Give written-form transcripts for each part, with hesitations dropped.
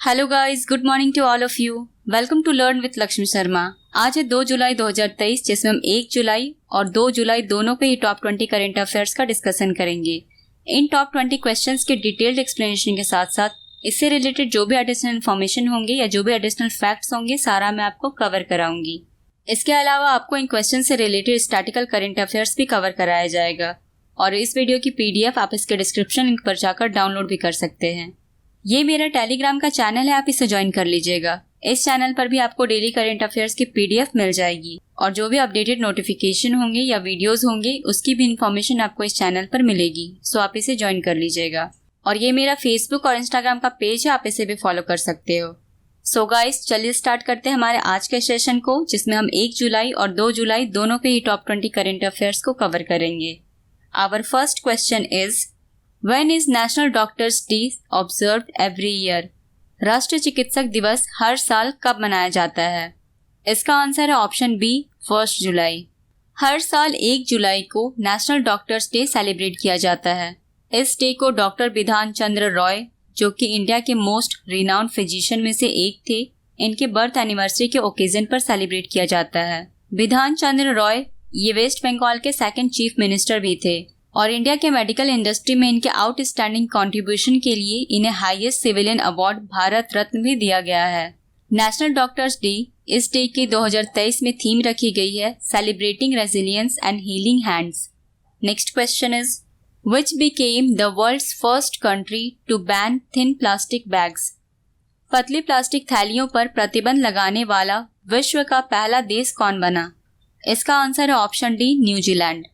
Hello guys, good morning to all of you. Welcome to learn with Lakshmi Sharma. आज है 2 जुलाई 2023, जिसमें हम 1 जुलाई और 2 जुलाई दोनों के ही टॉप 20 करंट अफेयर्स का डिस्कशन करेंगे। इन टॉप 20 क्वेश्चंस के डिटेल्ड एक्सप्लेनेशन के साथ साथ इससे रिलेटेड जो भी एडिशनल इन्फॉर्मेशन होंगे या जो भी एडिशनल फैक्ट्स होंगे, सारा मैं आपको कवर कराऊंगी। इसके अलावा आपको इन क्वेश्चन से रिलेटेड स्टैटिकल करंट अफेयर्स भी कवर कराया जाएगा और इस वीडियो की PDF आप इसके डिस्क्रिप्शन लिंक पर जाकर डाउनलोड भी कर सकते हैं। ये मेरा टेलीग्राम का चैनल है, आप इसे ज्वाइन कर लीजिएगा। इस चैनल पर भी आपको डेली करंट अफेयर्स की PDF मिल जाएगी और जो भी अपडेटेड नोटिफिकेशन होंगे या वीडियोस होंगे उसकी भी इंफॉर्मेशन आपको इस चैनल पर मिलेगी, सो आप इसे ज्वाइन कर लीजिएगा। और ये मेरा फेसबुक और इंस्टाग्राम का पेज है, आप इसे भी फॉलो कर सकते हो। सो गाइस, चलिए स्टार्ट करते हैं हमारे आज के सेशन को, जिसमें हम 1 जुलाई और 2 जुलाई दोनों के ही टॉप 20 करंट अफेयर्स को कवर करेंगे। Our first question is, When is National Doctors Day observed every year? राष्ट्रीय चिकित्सक दिवस हर साल कब मनाया जाता है? इसका आंसर है ऑप्शन बी, 1 जुलाई। हर साल 1 जुलाई को नेशनल डॉक्टर्स डे सेलिब्रेट किया जाता है। इस डे को डॉक्टर बिधान चंद्र रॉय, जो कि इंडिया के मोस्ट रिनाउंड फिजिशियन में से एक थे, इनके बर्थ एनिवर्सरी के ओकेजन पर सेलिब्रेट किया जाता है। बिधान चंद्र रॉय ये वेस्ट बंगाल के सेकंड चीफ मिनिस्टर भी थे और इंडिया के मेडिकल इंडस्ट्री में इनके आउटस्टैंडिंग कंट्रीब्यूशन के लिए इन्हें highest civilian award Bharat Ratna भी दिया गया है। नेशनल डॉक्टर्स डे इस डे की 2023 में थीम रखी गई है, celebrating resilience and healing hands. Next question is, which became the world's first country to ban thin plastic bags? पतली प्लास्टिक थैलियों पर प्रतिबंध लगाने वाला विश्व का पहला देश कौन बना? इसका आंसर है option D, New Zealand.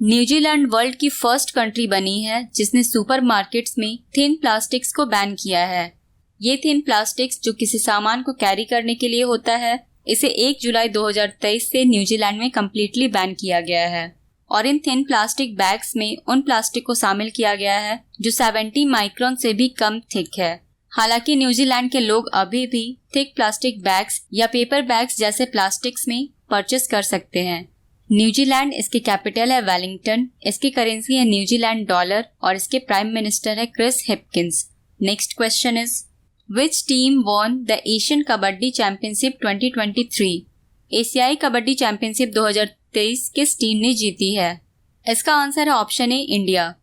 New Zealand world की फर्स्ट कंट्री बनी है जिसने सुपरमार्केट्स में थिन प्लास्टिक्स को बैन किया है। ये थिन प्लास्टिक्स जो किसी सामान को कैरी करने के लिए होता है, इसे 1 जुलाई 2023 से न्यूजीलैंड में कम्प्लीटली बैन किया गया है और इन थिन प्लास्टिक बैग्स में उन प्लास्टिक को शामिल किया गया है जो 70 माइक्रोन से भी कम थिक है। हालांकि न्यूजीलैंड के लोग अभी भी थिक प्लास्टिक बैग्स या पेपर बैग्स जैसे प्लास्टिक्स में परचेस कर सकते हैं। न्यूजीलैंड, इसकी कैपिटल है वेलिंगटन, इसकी करेंसी है न्यूजीलैंड डॉलर और इसके प्राइम मिनिस्टर है Chris Hipkins. Next question is, which team won the Asian kabaddi championship 2023? एशियाई कबड्डी चैंपियनशिप 2023 किस टीम ने जीती है? इसका आंसर है ऑप्शन ए, इंडिया।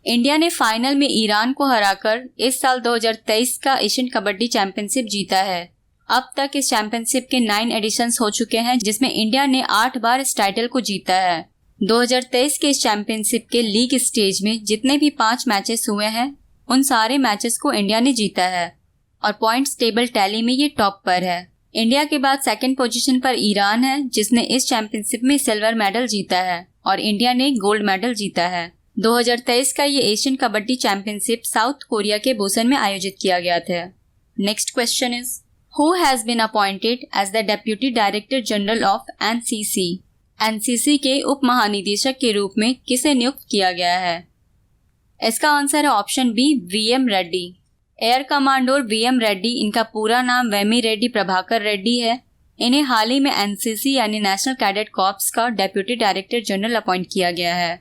इंडिया ने फाइनल में ईरान को हराकर इस साल 2023 का एशियन कबड्डी चैंपियनशिप जीता है। अब तक इस चैंपियनशिप के 9 एडिशंस हो चुके हैं, जिसमें इंडिया ने 8 बार इस टाइटल को जीता है। 2023 के इस चैंपियनशिप के लीग स्टेज में जितने भी 5 मैचेस हुए हैं, उन सारे मैचेस को इंडिया ने जीता है और पॉइंट्स टेबल टैली में ये टॉप पर है। इंडिया के बाद सेकंड पोजीशन पर ईरान है, जिसने इस चैंपियनशिप में सिल्वर मेडल जीता है और इंडिया ने गोल्ड मेडल जीता है। 2023 का ये Asian kabaddi championship south Korea के बुसान में आयोजित किया गया था। Next question is, Who has been appointed as the Deputy Director General of NCC? NCC के उप महानिदेशक के रूप में किसे नियुक्त किया गया है? इसका आंसर है option B, VM Reddy. Air commodore VM Reddy, इनका पूरा नाम वेमी रेड्डी प्रभाकर रेड्डी है। इन्हें हाल ही में NCC यानी नेशनल कैडेट कॉर्प्स का डेप्यूटी डायरेक्टर जनरल अपॉइंट किया गया है।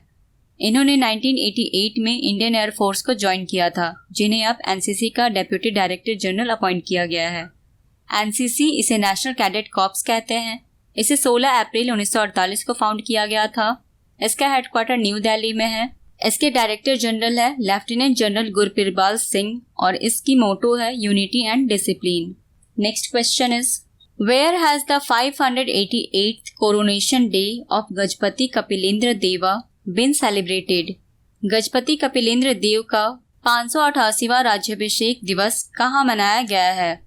इन्होंने 1988 में इंडियन एयरफोर्स को ज्वाइन किया था, जिन्हें अब NCC का डेप्यूटी डायरेक्टर जनरल अपॉइंट किया गया है। NCC इसे नेशनल कैडेट कॉर्प्स कहते हैं। इसे 16 अप्रैल 1948 को फाउंड किया गया था। इसका हेडक्वार्टर न्यू दिल्ली में है। इसके डायरेक्टर जनरल है लेफ्टिनेंट जनरल गुरप्रीत सिंह और इसकी मोटो है unity and discipline. Next question is, where has the 588th coronation day of Gajapati Kapilendra Deva been celebrated? Gajapati Kapilendra Dev का 588वां राज्याभिषेक दिवस कहाँ मनाया गया है?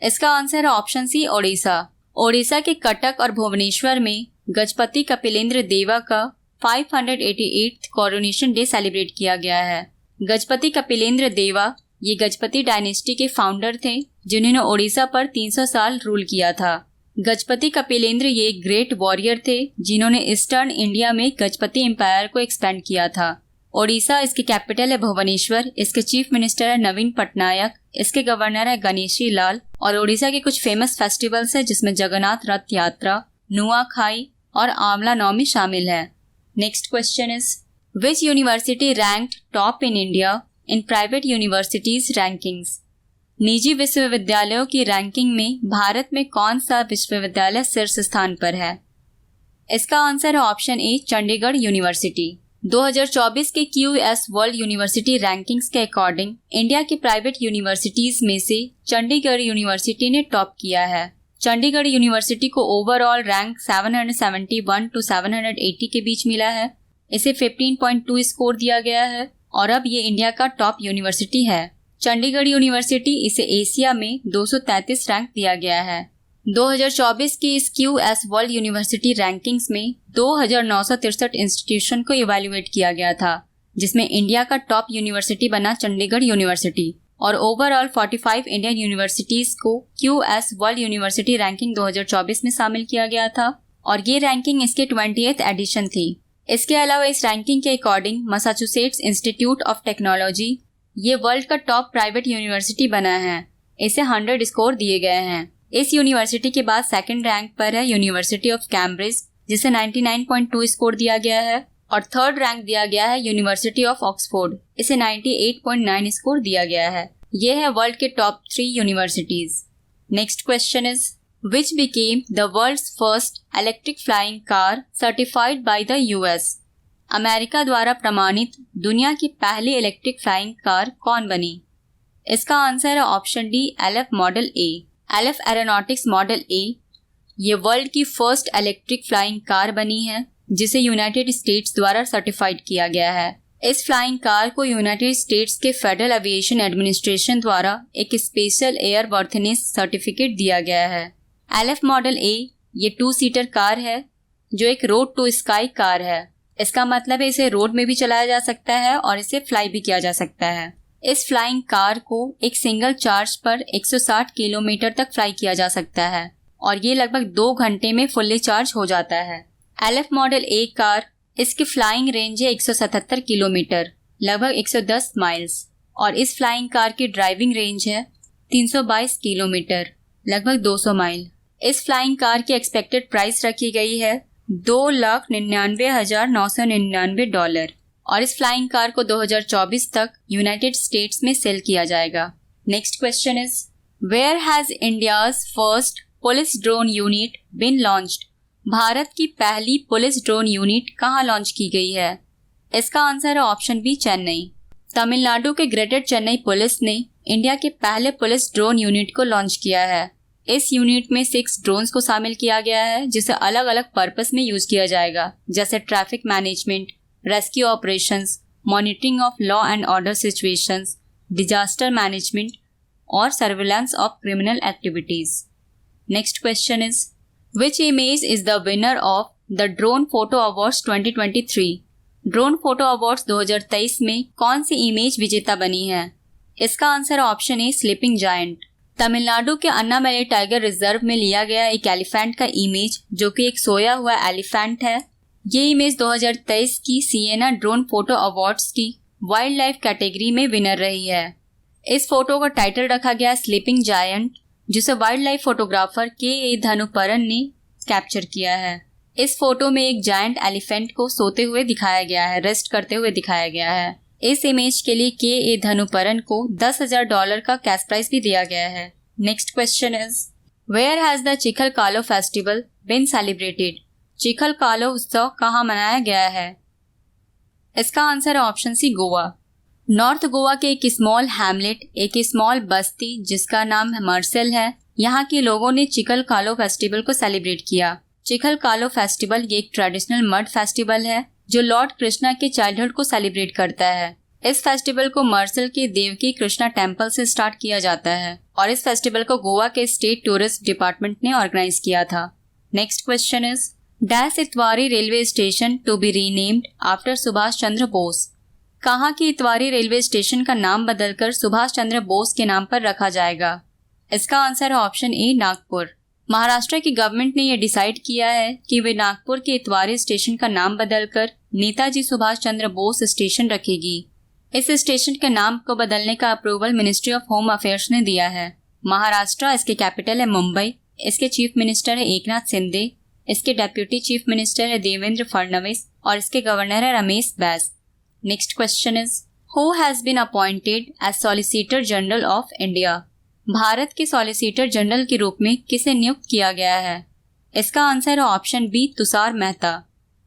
इसका आंसर है ऑप्शन सी, ओडिशा। ओडिशा के कटक और भुवनेश्वर में गजपति कपिलेंद्र देवा का 588th कोरोनेशन डे सेलिब्रेट किया गया है। गजपति कपिलेंद्र देवा ये गजपति डायनेस्टी के फाउंडर थे, जिन्होंने ओडिशा पर 300 साल रूल किया था। गजपति कपिलेंद्र ये एक ग्रेट वॉरियर थे, जिन्होंने ईस्टर्न इंडिया में गजपति एम्पायर को एक्सपेंड किया था। ओडिशा, इसकी कैपिटल है भुवनेश्वर, इसके चीफ मिनिस्टर है नवीन पटनायक, इसके गवर्नर है गणेशी लाल और ओडिशा के कुछ फेमस फेस्टिवल्स है, जिसमें जगन्नाथ रथ यात्रा, नुआखाई और आमला नवमी शामिल है। Next question is, which university ranked top in India in private universities rankings? निजी विश्वविद्यालयों की रैंकिंग में भारत में कौन सा विश्वविद्यालय शीर्ष स्थान पर है? इसका आंसर है ऑप्शन ए, चंडीगढ़ यूनिवर्सिटी। 2024 के QS वर्ल्ड यूनिवर्सिटी रैंकिंग्स के अकॉर्डिंग इंडिया की प्राइवेट यूनिवर्सिटीज में से चंडीगढ़ यूनिवर्सिटी ने टॉप किया है। चंडीगढ़ यूनिवर्सिटी को ओवरऑल रैंक 771 to 780 के बीच मिला है। इसे 15.2 स्कोर दिया गया है और अब ये इंडिया का टॉप यूनिवर्सिटी है। चंडीगढ़ यूनिवर्सिटी इसे एशिया में 233 रैंक दिया गया है। 2024 की इस QS वर्ल्ड यूनिवर्सिटी रैंकिंग्स में 2963 इंस्टीट्यूशन को इवैल्यूएट किया गया था, जिसमें इंडिया का टॉप यूनिवर्सिटी बना चंडीगढ़ यूनिवर्सिटी और ओवरऑल 45 इंडियन यूनिवर्सिटीज को QS वर्ल्ड यूनिवर्सिटी रैंकिंग 2024 में शामिल किया गया था और ये रैंकिंग इसके 20th एडिशन थी। इसके अलावा इस रैंकिंग के according Massachusetts institute of technology ये वर्ल्ड का टॉप प्राइवेट यूनिवर्सिटी बना है। इसे 100 स्कोर दिए गए हैं। इस यूनिवर्सिटी के बाद सेकंड रैंक पर है यूनिवर्सिटी ऑफ कैम्ब्रिज, जिसे 99.2 स्कोर दिया गया है और थर्ड रैंक दिया गया है यूनिवर्सिटी ऑफ ऑक्सफोर्ड, इसे 98.9 स्कोर दिया गया है। ये है वर्ल्ड के top 3 universities. Next question is which became the world's first electric flying car certified by the US? America द्वारा प्रमाणित दुनिया की पहली इलेक्ट्रिक फ्लाइंग कार कौन बनी? इसका आंसर है option D, LF model A। LF aeronautics model A ये वर्ल्ड की फर्स्ट इलेक्ट्रिक फ्लाइंग कार बनी है, जिसे यूनाइटेड स्टेट्स द्वारा सर्टिफाइड किया गया है। इस फ्लाइंग कार को यूनाइटेड स्टेट्स के फेडरल एविएशन एडमिनिस्ट्रेशन द्वारा एक स्पेशल एयर वर्थनेस सर्टिफिकेट दिया गया है। LF मॉडल A ये 2 सीटर कार है, जो एक रोड टू स्काई कार है। इसका मतलब है इसे रोड में भी चलाया जा सकता है और इसे फ्लाई भी किया जा सकता है। इस फ्लाइंग कार को एक सिंगल चार्ज पर 160 किलोमीटर तक फ्लाई किया जा सकता है और ये लगभग 2 घंटे में फुल्ली चार्ज हो जाता है। LF मॉडल A कार इसकी फ्लाइंग रेंज है 177 किलोमीटर, लगभग 110 माइल्स और इस फ्लाइंग कार की ड्राइविंग रेंज है 322 किलोमीटर, लगभग 200 माइल। इस फ्लाइंग कार की एक्सपेक्टेड प्राइस रखी गई है $2,99,999 और इस फ्लाइंग कार को 2024 तक यूनाइटेड स्टेट्स में सेल किया जाएगा। Next question is where has India's first police drone unit been launched? भारत की पहली पुलिस ड्रोन यूनिट कहाँ लॉन्च की गई है? इसका आंसर है ऑप्शन बी, चेन्नई। तमिलनाडु के ग्रेटर चेन्नई पुलिस ने इंडिया के पहले पुलिस ड्रोन यूनिट को लॉन्च किया है। इस यूनिट में 6 ड्रोन्स को शामिल किया गया है, जिसे अलग अलग पर्पस में यूज किया जाएगा, जैसे traffic management, rescue operations, monitoring of law and order situations, disaster management और surveillance of criminal activities. Next question is which image is the winner of the drone photo awards 2023? Drone photo awards 2023 में कौन सी image विजेता बनी है? इसका answer option A, sleeping giant. Tamil Nadu के Annamalai tiger reserve में लिया गया एक एलिफेंट का इमेज, जो कि एक सोया हुआ एलिफेंट है। ये इमेज 2023 की सिएना ड्रोन फोटो अवार्ड्स की वाइल्ड लाइफ कैटेगरी में विनर रही है। इस फोटो का टाइटल रखा गया स्लीपिंग जायंट, जिसे वाइल्ड लाइफ फोटोग्राफर के धनुपरन ने कैप्चर किया है। इस फोटो में एक जायंट एलिफेंट को सोते हुए दिखाया गया है, रेस्ट करते हुए दिखाया गया है। इस इमेज के लिए के धनुपरन को $10,000 का कैश प्राइज भी दिया गया है। Next question is where has the Chikhal Kalo festival been celebrated? चिखल कालो उत्सव कहाँ मनाया गया है? इसका आंसर है option C, Goa. North Goa के एक स्मॉल हैमलेट, एक स्मॉल बस्ती जिसका नाम मर्सेल है, यहाँ के लोगों ने चिखल कालो फेस्टिवल को सेलिब्रेट किया। चिखल कालो फेस्टिवल ये एक ट्रेडिशनल मड फेस्टिवल है जो लॉर्ड कृष्णा के चाइल्डहुड को सेलिब्रेट करता है। इस फेस्टिवल को मर्सेल के देवकी कृष्णा टेम्पल से स्टार्ट किया जाता है और इस फेस्टिवल को गोवा के स्टेट टूरिस्ट डिपार्टमेंट ने ऑर्गेनाइज किया था। Next question is dash Itwari railway station to be renamed after Subhash Chandra Bose? कहाँ की इतवारी रेलवे स्टेशन का नाम बदलकर सुभाष चंद्र बोस के नाम पर रखा जाएगा? इसका आंसर है ऑप्शन ए, नागपुर। महाराष्ट्र की गवर्नमेंट ने यह डिसाइड किया है कि वे नागपुर के इतवारी स्टेशन का नाम बदलकर नेताजी सुभाष चंद्र बोस स्टेशन रखेगी। इस स्टेशन के नाम को बदलने का approval ministry of home affairs ने दिया है। महाराष्ट्र, इसके कैपिटल है मुंबई, इसके चीफ मिनिस्टर है एकनाथ शिंदे, इसके डेप्यूटी चीफ मिनिस्टर है देवेंद्र फडणवीस और इसके गवर्नर है Ramesh Bais. Next question is who has been appointed as solicitor general of India? Bharat के सॉलिसिटर जनरल के रूप में किसे नियुक्त किया गया है? इसका आंसर है ऑप्शन बी, तुषार मेहता।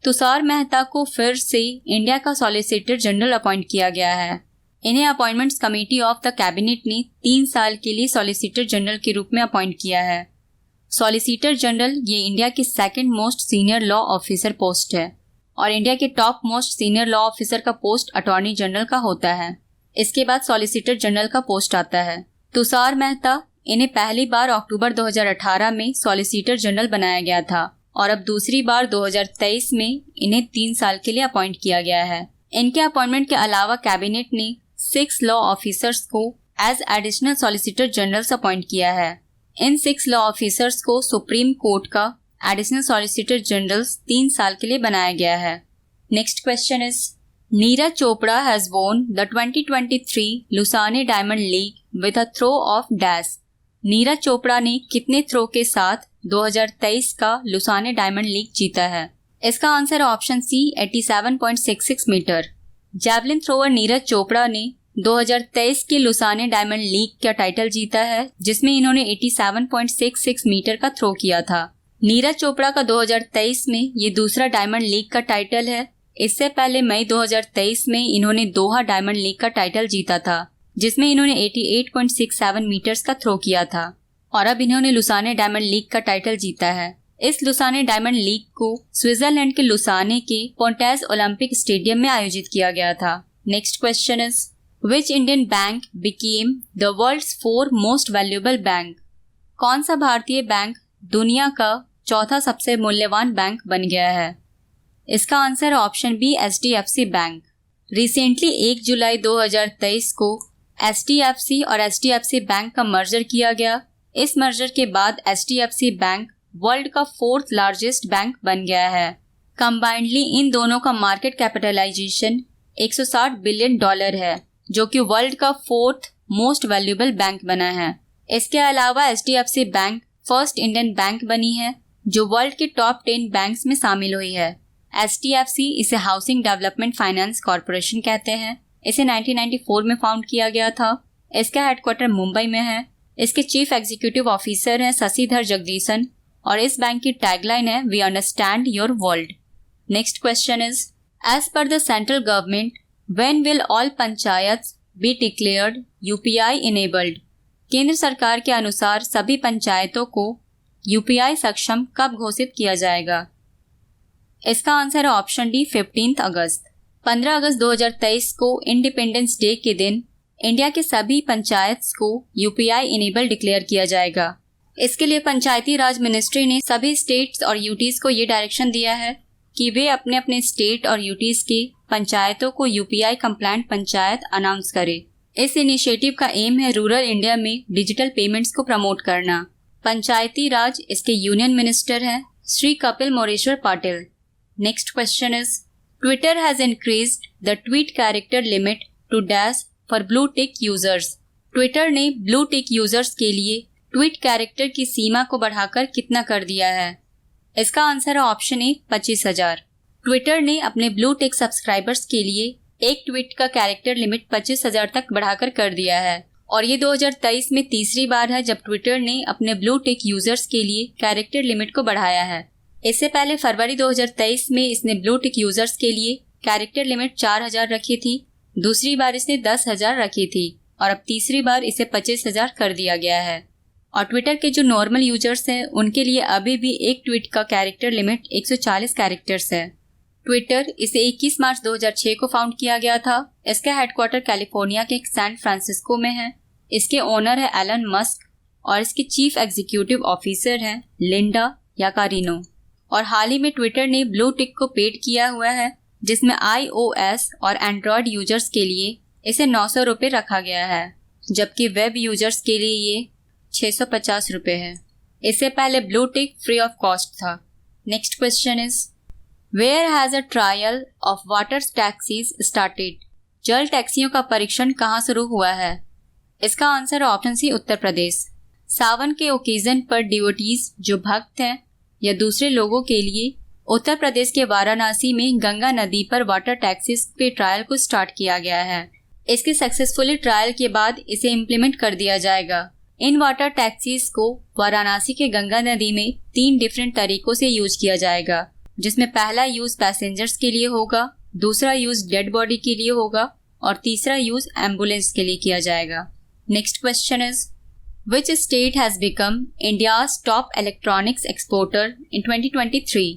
तुषार मेहता को फिर से इंडिया का सॉलिसिटर जनरल अपॉइंट किया गया है। इन्हें appointments committee of the cabinet ने 3 साल के लिए सॉलिसिटर जनरल के रूप में अपॉइंट किया है। सॉलिसिटर जनरल ये इंडिया की second most senior law officer post है और इंडिया के top most senior law officer का पोस्ट अटॉर्नी जनरल का होता है। इसके बाद सॉलिसिटर जनरल का पोस्ट आता है। तुषार मेहता, इन्हें पहली बार अक्टूबर 2018 में सॉलिसिटर जनरल बनाया गया था और अब दूसरी बार 2023 में इन्हें 3 साल के लिए अपॉइंट किया गया है। इनके अपॉइंटमेंट के अलावा कैबिनेट ने 6 लॉ ऑफिसर्स को as additional solicitor generals appoint किया है। इन 6 लॉ ऑफिसर्स को सुप्रीम कोर्ट का एडिशनल सॉलिसिटर जनरल्स 3 साल के लिए बनाया गया है। Next question is, Neeraj Chopra has won the 2023 Lausanne diamond league with a throw of dash. Neeraj Chopra ने कितने थ्रो के साथ 2023 का लुसाने डायमंड लीग जीता है? इसका आंसर है option C, 87.66 metre. Javelin thrower Neeraj Chopra ने 2023 के लुसाने डायमंड लीग का टाइटल जीता है, जिसमें इन्होंने 87.66 मीटर का थ्रो किया था। नीरज चोपड़ा का 2023 में ये दूसरा डायमंड लीग का टाइटल है। इससे पहले मई 2023 में इन्होंने दोहा डायमंड लीग का टाइटल जीता था, जिसमें इन्होंने 88.67 मीटर्स का थ्रो किया था और अब इन्होंने लुसाने डायमंड लीग का टाइटल जीता है। इस लुसाने डायमंड लीग को स्विट्जरलैंड के लुसाने के पोंटेस ओलंपिक स्टेडियम में आयोजित किया गया था। Next question is, which Indian bank became the world's 4 most valuable bank? कौन सा भारतीय बैंक दुनिया का चौथा सबसे मूल्यवान बैंक बन गया है? इसका आंसर है option B, HDFC bank. Recently 1 जुलाई 2023 को HDFC और HDFC बैंक का मर्जर किया गया। इस मर्जर के बाद HDFC बैंक वर्ल्ड का 4th लार्जेस्ट बैंक बन गया है। कंबाइंडली इन दोनों का मार्केट कैपिटलाइजेशन $160 बिलियन है, जो कि वर्ल्ड का 4th मोस्ट वैल्यूएबल बैंक बना है। इसके अलावा HDFC bank first Indian bank बनी है जो वर्ल्ड के टॉप 10 बैंक्स में शामिल हुई है। HDFC इसे हाउसिंग डेवलपमेंट फाइनेंस कॉरपोरेशन कहते हैं। इसे 1994 में फाउंड किया गया था। इसका हेडक्वार्टर मुंबई में है। इसके चीफ एग्जीक्यूटिव ऑफिसर हैं शशिधर जगदीशन और इस बैंक की टैगलाइन है, we understand your world. Next question is, as per the central government when will all panchayats be declared UPI enabled? केंद्र सरकार के अनुसार सभी पंचायतों को UPI सक्षम कब घोषित किया जाएगा? इसका आंसर है ऑप्शन डी, 15 अगस्त। 15 अगस्त 2023 को इंडिपेंडेंस डे के दिन इंडिया के सभी पंचायत्स को UPI इनेबल डिक्लेयर किया जाएगा। इसके लिए पंचायती राज मिनिस्ट्री ने सभी स्टेट्स और यूटीज को ये डायरेक्शन दिया है कि वे अपने अपने स्टेट और यूटीज के पंचायतों को UPI कंप्लायंट पंचायत अनाउंस करें। इस इनिशिएटिव का एम है रूरल इंडिया में डिजिटल पेमेंट्स को प्रमोट करना। पंचायती राज इसके यूनियन मिनिस्टर हैं Shri Kapil Moreshwar Patil. Next question is, Twitter has increased the tweet character limit to dash for blue tick users. Twitter ने ब्लू टिक यूजर्स के लिए ट्वीट कैरेक्टर की सीमा को बढ़ाकर कितना कर दिया है? इसका आंसर है ऑप्शन ए, 25,000। ट्विटर ने अपने ब्लू टिक सब्सक्राइबर्स के लिए एक ट्वीट का कैरेक्टर लिमिट 25,000 तक बढ़ाकर कर दिया है और ये 2023 में तीसरी बार है जब ट्विटर ने अपने ब्लू टिक यूजर्स के लिए कैरेक्टर लिमिट को बढ़ाया है। इससे पहले फरवरी 2023 में इसने ब्लू टिक यूजर्स के लिए कैरेक्टर लिमिट 4,000 रखी थी। दूसरी बार इसने 10,000 रखी थी और अब तीसरी बार इसे 25,000 कर दिया गया है। और ट्विटर के जो नॉर्मल यूजर्स हैं उनके लिए अभी भी एक ट्वीट का कैरेक्टर लिमिट 140 कैरेक्टर्स है। ट्विटर इसे 21 मार्च 2006 को फाउंड किया गया था। इसका हेडक्वार्टर कैलिफोर्निया के सैन फ्रांसिस्को में है। इसके ओनर है एलन मस्क और इसके चीफ एग्जीक्यूटिव ऑफिसर हैं लिंडा याकारिनो। और हाल ही में ट्विटर ने ब्लू टिक को पेड किया हुआ है, जिसमें iOS और एंड्रॉयड यूजर्स के लिए इसे 900 रुपये रखा गया है, जबकि वेब यूजर्स के लिए ये 650 रुपये है। इससे पहले blue tick free of cost था। Next question is, where has a trial of water taxis started? जल टैक्सियों का परीक्षण कहाँ शुरू हुआ है? इसका आंसर है ऑप्शन सी, उत्तर प्रदेश। सावन के ओकेजन पर डिवोटीज जो भक्त हैं या दूसरे लोगों के लिए उत्तर प्रदेश के वाराणसी में गंगा नदी पर वाटर टैक्सीज के ट्रायल को स्टार्ट किया गया है। इसके सक्सेसफुली ट्रायल के बाद इसे इम्प्लीमेंट कर दिया जाएगा। इन वाटर टैक्सीज को वाराणसी के गंगा नदी में 3 डिफरेंट तरीकों से यूज किया जाएगा, जिसमें पहला यूज पैसेंजर्स के लिए होगा, दूसरा यूज डेड बॉडी के लिए होगा और तीसरा यूज एम्बुलेंस के लिए किया जाएगा। Next question is which state has become India's top electronics exporter इन 2023?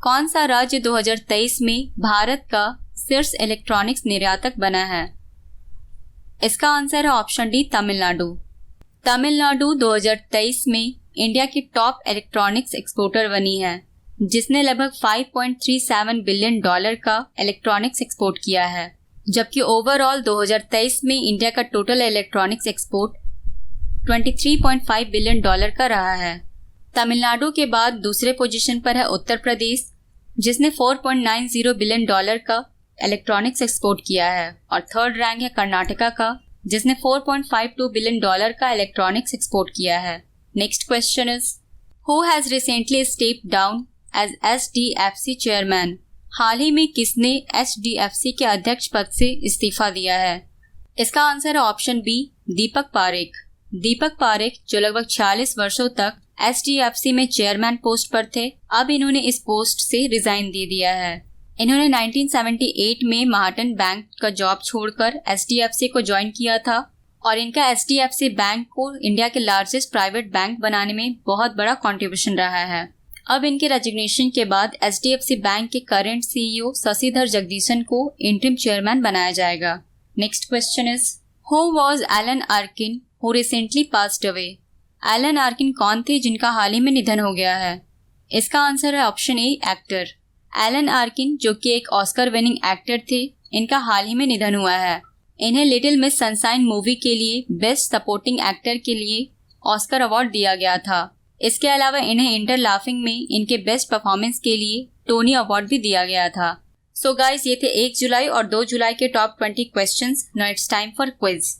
कौन सा राज्य 2023 में भारत का शीर्ष इलेक्ट्रॉनिक्स निर्यातक बना है? इसका आंसर है ऑप्शन डी, तमिलनाडु। तमिलनाडु 2023 में इंडिया की टॉप इलेक्ट्रॉनिक्स एक्सपोर्टर बनी है, जिसने लगभग $5.37 बिलियन का इलेक्ट्रॉनिक्स एक्सपोर्ट किया है, जबकि ओवरऑल 2023 में इंडिया का टोटल इलेक्ट्रॉनिक्स एक्सपोर्ट $23.5 बिलियन का रहा है। तमिलनाडु के बाद दूसरे पोजीशन पर है उत्तर प्रदेश, जिसने $4.90 बिलियन का इलेक्ट्रॉनिक्स एक्सपोर्ट किया है, और थर्ड रैंक है कर्नाटका का, जिसने $4.52 बिलियन का इलेक्ट्रॉनिक्स एक्सपोर्ट किया है। Next question is who has recently stepped down as HDFC chairman? हाल ही में किसने HDFC के अध्यक्ष पद से इस्तीफा दिया है? इसका आंसर है ऑप्शन बी, दीपक पारेख। दीपक पारेख जो लगभग 46 वर्षों तक HDFC में चेयरमैन पोस्ट पर थे, अब इन्होंने इस पोस्ट से रिजाइन दे दिया है। इन्होंने 1978 में महाटन बैंक का जॉब छोड़कर HDFC को ज्वाइन किया था और इनका HDFC बैंक को इंडिया के लार्जेस्ट प्राइवेट बैंक बनाने में बहुत बड़ा कंट्रीब्यूशन रहा है। अब इनके रेजिग्नेशन के बाद HDFC बैंक के करंट CEO शशिधर जगदीशन को इंटरिम चेयरमैन बनाया जाएगा। Next question is who was Alan Arkin who recently passed away? Alan Arkin कौन थे जिनका हाल ही में निधन हो गया है? इसका आंसर है ऑप्शन ए, एक्टर। एलन आर्किन जो कि एक ऑस्कर विनिंग एक्टर थे, इनका हाल ही में निधन हुआ है। इन्हें लिटिल मिस सनशाइन मूवी के लिए बेस्ट सपोर्टिंग एक्टर के लिए ऑस्कर अवार्ड दिया गया था। इसके अलावा इन्हें इंटर लाफिंग में इनके बेस्ट परफॉर्मेंस के लिए टोनी अवार्ड भी दिया गया था। सो गाइस, ये थे 1 जुलाई और 2 जुलाई के top 20 questions. Now it's time for quiz.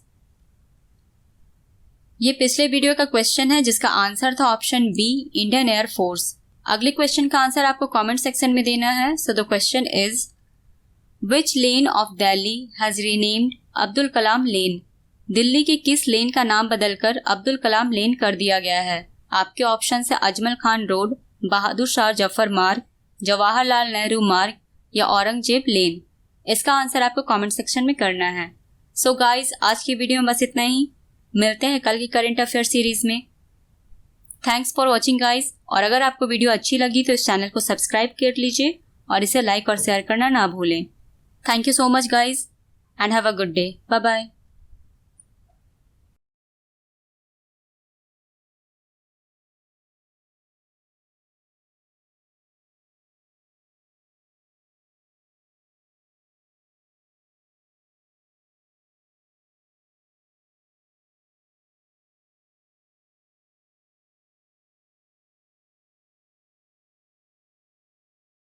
ये पिछले वीडियो का क्वेश्चन है जिसका आंसर था option B, Indian Air Force. अगले क्वेश्चन का आंसर आपको कमेंट सेक्शन में देना है। So the question is which lane of Delhi has renamed Abdul Kalam lane? Delhi के किस लेन का नाम बदलकर अब्दुल कलाम लेन कर दिया गया है? आपके ऑप्शन है अजमल खान रोड, बहादुर शाह जफर मार्ग, जवाहरलाल नेहरू मार्ग या औरंगजेब लेन। इसका आंसर आपको कमेंट सेक्शन में करना है। सो गाइज, आज की वीडियो में बस इतना ही। मिलते हैं कल की करंट अफेयर सीरीज में। Thanks for watching guys. और अगर आपको वीडियो अच्छी लगी तो इस चैनल को सब्सक्राइब कर लीजिए और इसे लाइक और शेयर करना ना भूलें। Thank you so much guys and have a good day. Bye bye.